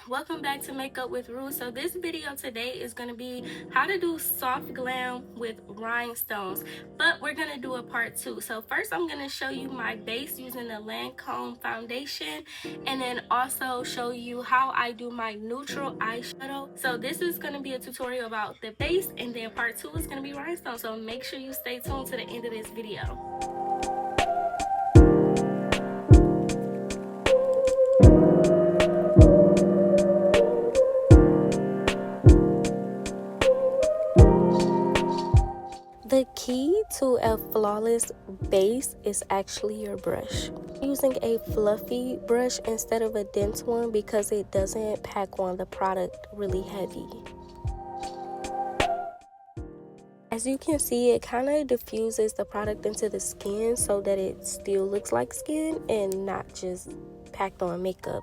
welcome back to Makeup with Ru. So this video today is going to be how to do soft glam with rhinestones, but we're going to do a part 2. So first I'm going to show you my base using the Lancôme foundation, and then also show you how I do my neutral eyeshadow. So this is going to be a tutorial about the base, and then part 2 is going to be rhinestones. So make sure you stay tuned to the end of this video. The key to a flawless base is actually your brush. Using a fluffy brush instead of a dense one because it doesn't pack on the product really heavy. As you can see, it kind of diffuses the product into the skin so that it still looks like skin and not just packed on makeup.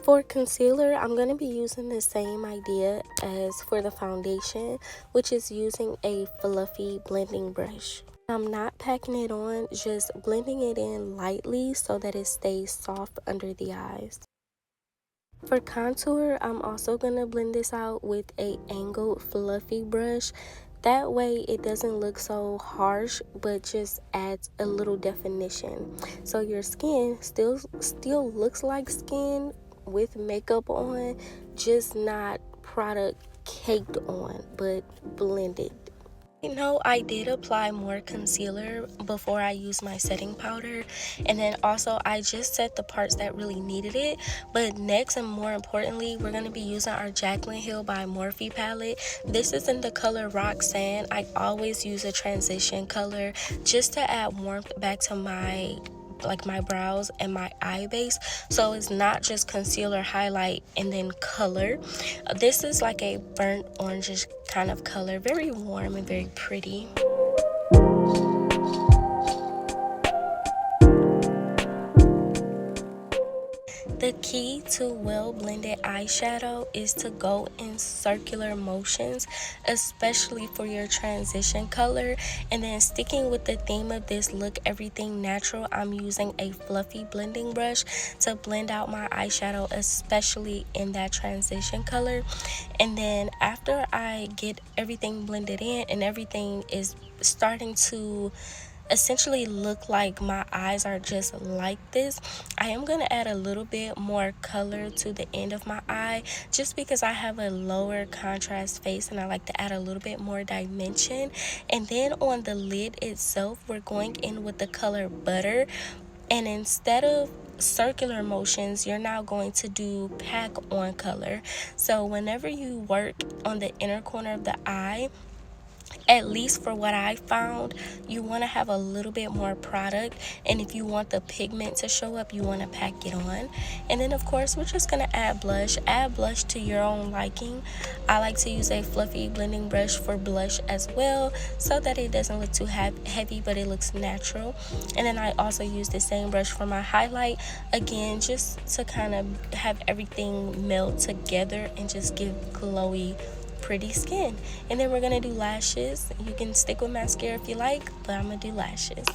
For concealer, I'm going to be using the same idea as for the foundation, which is using a fluffy blending brush. I'm not packing it on, just blending it in lightly so that it stays soft under the eyes. For contour, I'm also going to blend this out with a angled fluffy brush. That way it doesn't look so harsh, but just adds a little definition. So your skin still looks like skin with makeup on, just not product caked on, but blended. You know, I did apply more concealer before I used my setting powder, and then also I just set the parts that really needed it. But next, and more importantly, we're going to be using our Jaclyn Hill by Morphe palette. This is in the color Roxanne. I always use a transition color just to add warmth back to my brows and my eye base, so it's not just concealer, highlight, and then color. This is like a burnt orangish kind of color, very warm and very pretty. The key to well blended eyeshadow is to go in circular motions, especially for your transition color. And then sticking with the theme of this look everything natural, I'm using a fluffy blending brush to blend out my eyeshadow, especially in that transition color. And then after I get everything blended in and everything is starting to essentially look like my eyes are just like this, I am going to add a little bit more color to the end of my eye, just because I have a lower contrast face and I like to add a little bit more dimension. And then on the lid itself, we're going in with the color Butter, and instead of circular motions, you're now going to do pack on color. So whenever you work on the inner corner of the eye, at least for what I found, you want to have a little bit more product, and if you want the pigment to show up, you want to pack it on. And then of course we're just going to add blush to your own liking. I like to use a fluffy blending brush for blush as well, so that it doesn't look too heavy, but it looks natural. And then I also use the same brush for my highlight, again just to kind of have everything meld together and just give glowy, pretty skin. And then we're gonna do lashes. You can stick with mascara if you like, but I'm gonna do lashes.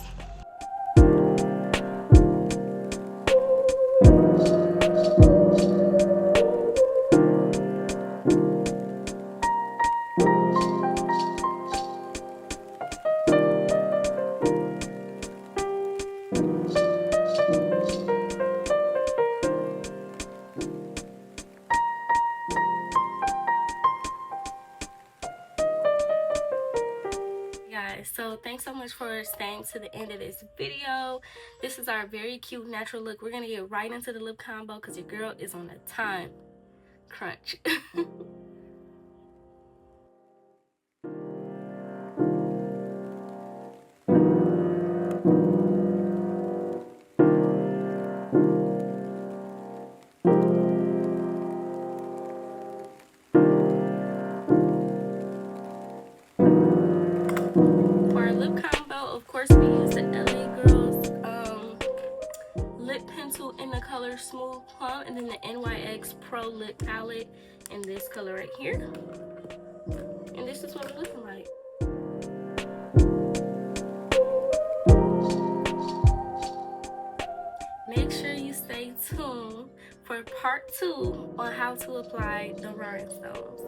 So thanks so much for staying to the end of this video. This is our very cute natural look. We're gonna get right into the lip combo because your girl is on a time crunch. Of course, we use the LA Girls lip pencil in the color Smooth Plum, and then the NYX Pro Lip Palette in this color right here. And this is what we're looking like. Make sure you stay tuned for part 2 on how to apply the rhinestones.